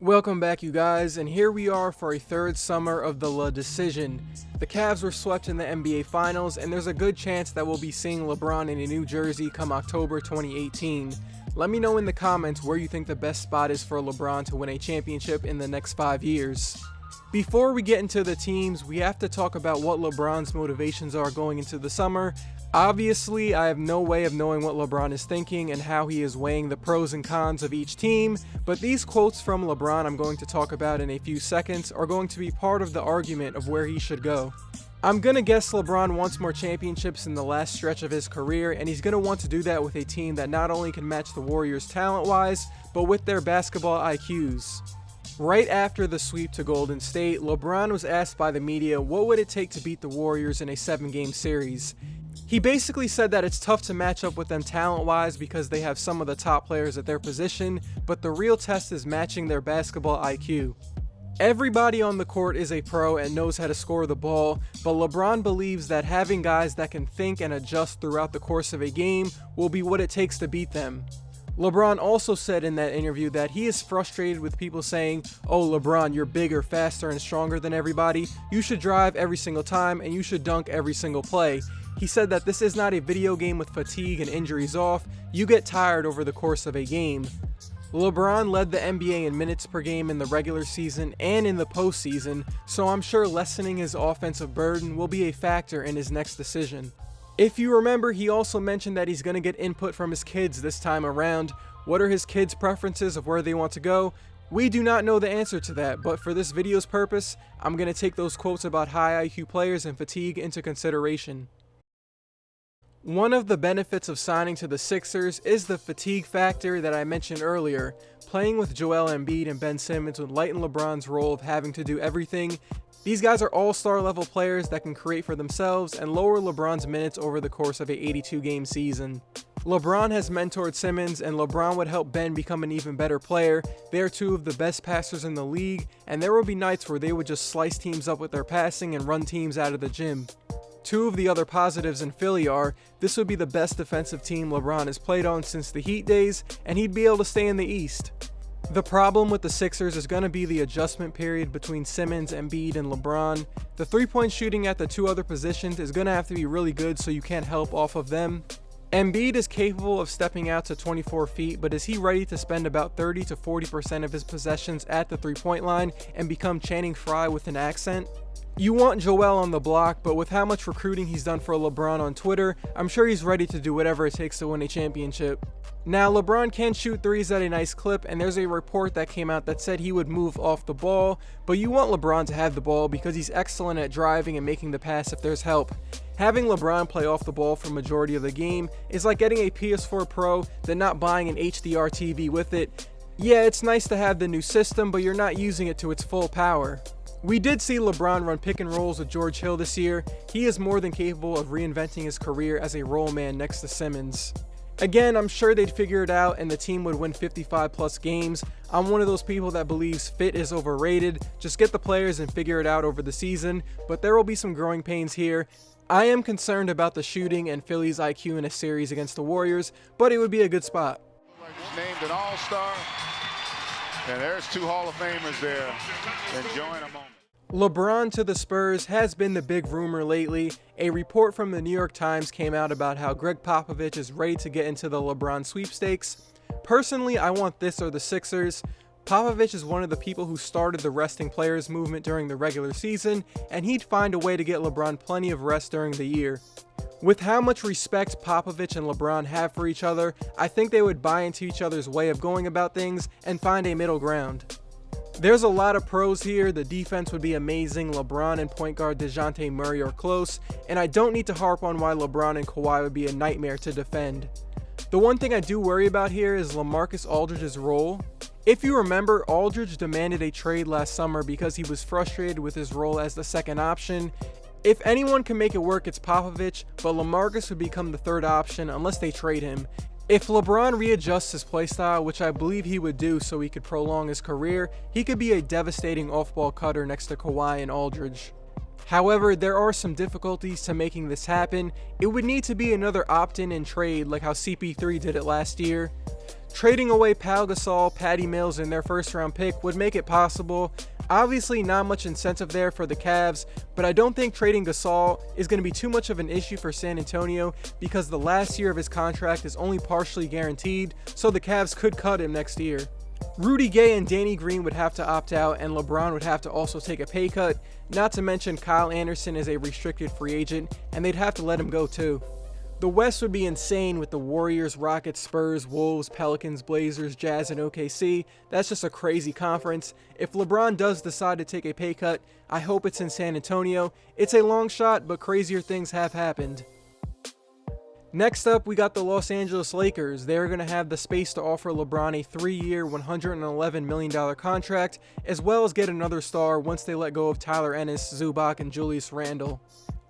Welcome back, you guys, and here we are for a third summer of the La Decision. The Cavs were swept in the NBA Finals, and there's a good chance that we'll be seeing LeBron in a new jersey come October 2018. Let me know in the comments where you think the best spot is for LeBron to win a championship in the next 5 years. Before we get into the teams, we have to talk about what LeBron's motivations are going into the summer. Obviously, I have no way of knowing what LeBron is thinking and how he is weighing the pros and cons of each team, but these quotes from LeBron I'm going to talk about in a few seconds are going to be part of the argument of where he should go. I'm gonna guess LeBron wants more championships in the last stretch of his career, and he's gonna want to do that with a team that not only can match the Warriors talent-wise, but with their basketball IQs. Right after the sweep to Golden State, LeBron was asked by the media what would it take to beat the Warriors in a 7-game series. He basically said that it's tough to match up with them talent-wise because they have some of the top players at their position, but the real test is matching their basketball IQ. Everybody on the court is a pro and knows how to score the ball, but LeBron believes that having guys that can think and adjust throughout the course of a game will be what it takes to beat them. LeBron also said in that interview that he is frustrated with people saying, "Oh, LeBron, you're bigger, faster, and stronger than everybody. You should drive every single time and you should dunk every single play." He said that this is not a video game with fatigue and injuries off. You get tired over the course of a game. LeBron led the NBA in minutes per game in the regular season and in the postseason, so I'm sure lessening his offensive burden will be a factor in his next decision. If you remember, he also mentioned that he's going to get input from his kids this time around. What are his kids' preferences of where they want to go? We do not know the answer to that, but for this video's purpose, I'm going to take those quotes about high IQ players and fatigue into consideration. One of the benefits of signing to the Sixers is the fatigue factor that I mentioned earlier. Playing with Joel Embiid and Ben Simmons would lighten LeBron's role of having to do everything. These guys are all-star level players that can create for themselves and lower LeBron's minutes over the course of a 82-game season. LeBron has mentored Simmons, and LeBron would help Ben become an even better player. They are two of the best passers in the league, and there will be nights where they would just slice teams up with their passing and run teams out of the gym. Two of the other positives in Philly are, this would be the best defensive team LeBron has played on since the Heat days, and he'd be able to stay in the East. The problem with the Sixers is going to be the adjustment period between Simmons, Embiid, and LeBron. The three-point shooting at the two other positions is going to have to be really good so you can't help off of them. Embiid is capable of stepping out to 24 feet, but is he ready to spend about 30 to 40% of his possessions at the three-point line and become Channing Frye with an accent? You want Joel on the block, but with how much recruiting he's done for LeBron on Twitter, I'm sure he's ready to do whatever it takes to win a championship. Now, LeBron can shoot threes at a nice clip, and there's a report that came out that said he would move off the ball, but you want LeBron to have the ball because he's excellent at driving and making the pass if there's help. Having LeBron play off the ball for the majority of the game is like getting a PS4 Pro, then not buying an HDR TV with it. Yeah, it's nice to have the new system, but you're not using it to its full power. We did see LeBron run pick and rolls with George Hill this year. He is more than capable of reinventing his career as a roll man next to Simmons. Again, I'm sure they'd figure it out and the team would win 55 plus games. I'm one of those people that believes fit is overrated. Just get the players and figure it out over the season, but there will be some growing pains here. I am concerned about the shooting and Philly's IQ in a series against the Warriors, but it would be a good spot. Named an all-star, and there's two Hall of Famers there enjoying a moment. LeBron to the Spurs has been the big rumor lately. A report from the New York Times came out about how Greg Popovich is ready to get into the LeBron sweepstakes. Personally, I want this or the Sixers. Popovich is one of the people who started the resting players movement during the regular season, and he'd find a way to get LeBron plenty of rest during the year. With how much respect Popovich and LeBron have for each other, I think they would buy into each other's way of going about things and find a middle ground. There's a lot of pros here. The defense would be amazing. LeBron and point guard DeJounte Murray are close, and I don't need to harp on why LeBron and Kawhi would be a nightmare to defend. The one thing I do worry about here is LaMarcus Aldridge's role. If you remember, Aldridge demanded a trade last summer because he was frustrated with his role as the second option. If anyone can make it work, it's Popovich, but LaMarcus would become the third option unless they trade him. If LeBron readjusts his playstyle, which I believe he would do so he could prolong his career, he could be a devastating off-ball cutter next to Kawhi and Aldridge. However, there are some difficulties to making this happen. It would need to be another opt-in and trade like how CP3 did it last year. Trading away Pau Gasol, Patty Mills, and their first round pick would make it possible. Obviously not much incentive there for the Cavs, but I don't think trading Gasol is going to be too much of an issue for San Antonio because the last year of his contract is only partially guaranteed, so the Cavs could cut him next year. Rudy Gay and Danny Green would have to opt out, and LeBron would have to also take a pay cut, not to mention Kyle Anderson is a restricted free agent, and they'd have to let him go too. The West would be insane with the Warriors, Rockets, Spurs, Wolves, Pelicans, Blazers, Jazz, and OKC. That's just a crazy conference. If LeBron does decide to take a pay cut, I hope it's in San Antonio. It's a long shot, but crazier things have happened. Next up, we got the Los Angeles Lakers. They're going to have the space to offer LeBron a 3-year, $111 million contract, as well as get another star once they let go of Tyler Ennis, Zubac, and Julius Randle.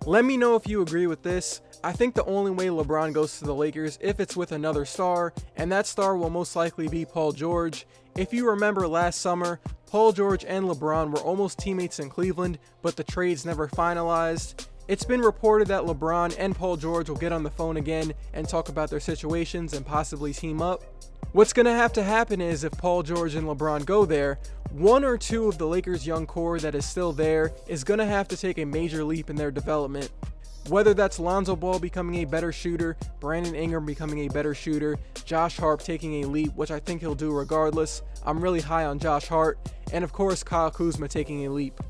Let me know if you agree with this. I think the only way LeBron goes to the Lakers if it's with another star, and that star will most likely be Paul George. If you remember last summer, Paul George and LeBron were almost teammates in Cleveland, but the trades never finalized. It's been reported that LeBron and Paul George will get on the phone again and talk about their situations and possibly team up. What's going to happen is if Paul George and LeBron go there, one or two of the Lakers' young core that is still there is going to have to take a major leap in their development. Whether that's Lonzo Ball becoming a better shooter, Brandon Ingram becoming a better shooter, Josh Hart taking a leap, which I think he'll do regardless. I'm really high on Josh Hart, and of course Kyle Kuzma taking a leap.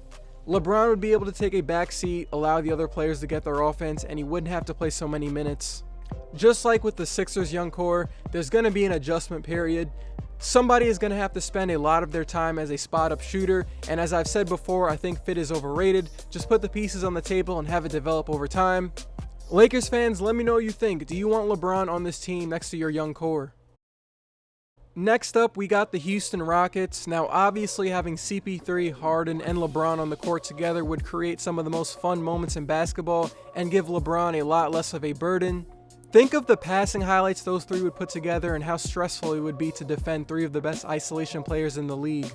LeBron would be able to take a back seat, allow the other players to get their offense, and he wouldn't have to play so many minutes. Just like with the Sixers' young core, there's going to be an adjustment period. Somebody is going to have to spend a lot of their time as a spot-up shooter, and as I've said before, I think fit is overrated. Just put the pieces on the table and have it develop over time. Lakers fans, let me know what you think. Do you want LeBron on this team next to your young core? Next up, we got the Houston Rockets. Now, obviously, having CP3, Harden, and LeBron on the court together would create some of the most fun moments in basketball and give LeBron a lot less of a burden. Think of the passing highlights those three would put together and how stressful it would be to defend three of the best isolation players in the league.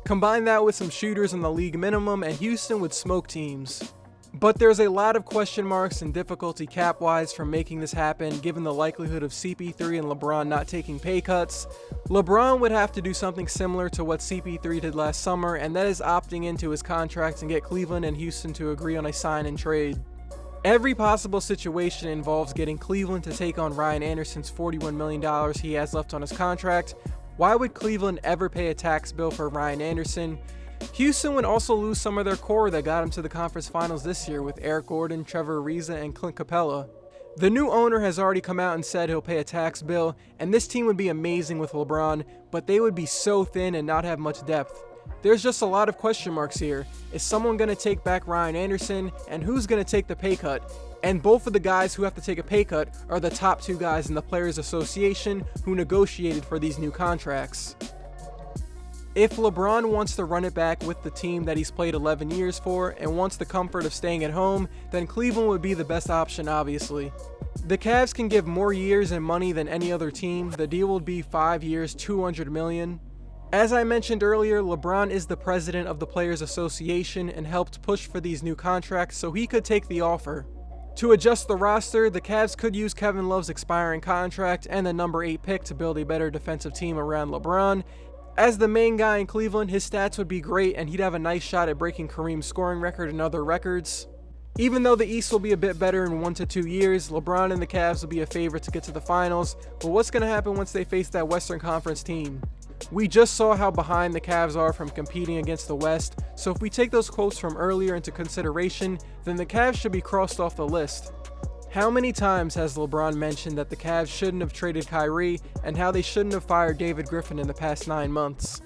Combine that with some shooters in the league minimum and Houston would smoke teams. But there's a lot of question marks and difficulty cap-wise from making this happen given the likelihood of CP3 and LeBron not taking pay cuts. LeBron would have to do something similar to what CP3 did last summer, and that is opting into his contract and get Cleveland and Houston to agree on a sign and trade. Every possible situation involves getting Cleveland to take on Ryan Anderson's $41 million he has left on his contract. Why would Cleveland ever pay a tax bill for Ryan Anderson? Houston would also lose some of their core that got him to the conference finals this year with Eric Gordon, Trevor Ariza, and Clint Capella. The new owner has already come out and said he'll pay a tax bill, and this team would be amazing with LeBron, but they would be so thin and not have much depth. There's just a lot of question marks here. Is someone going to take back Ryan Anderson, and who's going to take the pay cut? And both of the guys who have to take a pay cut are the top two guys in the Players Association who negotiated for these new contracts. If LeBron wants to run it back with the team that he's played 11 years for and wants the comfort of staying at home, then Cleveland would be the best option, obviously. The Cavs can give more years and money than any other team. The deal would be 5 years, $200 million. As I mentioned earlier, LeBron is the president of the Players Association and helped push for these new contracts, so he could take the offer. To adjust the roster, the Cavs could use Kevin Love's expiring contract and the number 8 pick to build a better defensive team around LeBron. As the main guy in Cleveland, his stats would be great and he'd have a nice shot at breaking Kareem's scoring record and other records. Even though the East will be a bit better in 1 to 2 years, LeBron and the Cavs will be a favorite to get to the finals, but what's going to happen once they face that Western Conference team? We just saw how behind the Cavs are from competing against the West, so if we take those quotes from earlier into consideration, then the Cavs should be crossed off the list. How many times has LeBron mentioned that the Cavs shouldn't have traded Kyrie and how they shouldn't have fired David Griffin in the past 9 months?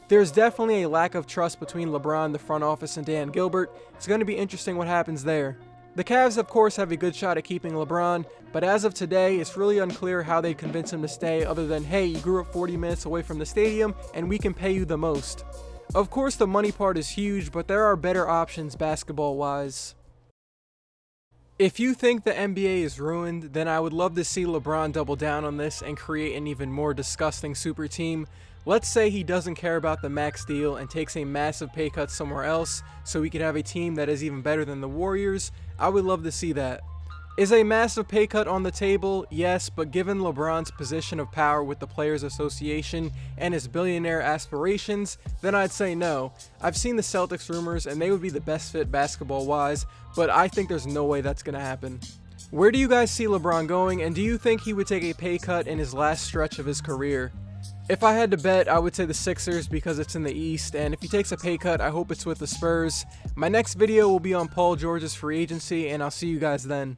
There's definitely a lack of trust between LeBron, the front office, and Dan Gilbert. It's going to be interesting what happens there. The Cavs, of course, have a good shot at keeping LeBron, but as of today, it's really unclear how they'd convince him to stay other than, hey, you grew up 40 minutes away from the stadium and we can pay you the most. Of course, the money part is huge, but there are better options basketball-wise. If you think the NBA is ruined, then I would love to see LeBron double down on this and create an even more disgusting super team. Let's say he doesn't care about the max deal and takes a massive pay cut somewhere else so he could have a team that is even better than the Warriors. I would love to see that. Is a massive pay cut on the table? Yes, but given LeBron's position of power with the Players Association and his billionaire aspirations, then I'd say no. I've seen the Celtics rumors and they would be the best fit basketball-wise, but I think there's no way that's going to happen. Where do you guys see LeBron going, and do you think he would take a pay cut in his last stretch of his career? If I had to bet, I would say the Sixers because it's in the East, and if he takes a pay cut, I hope it's with the Spurs. My next video will be on Paul George's free agency, and I'll see you guys then.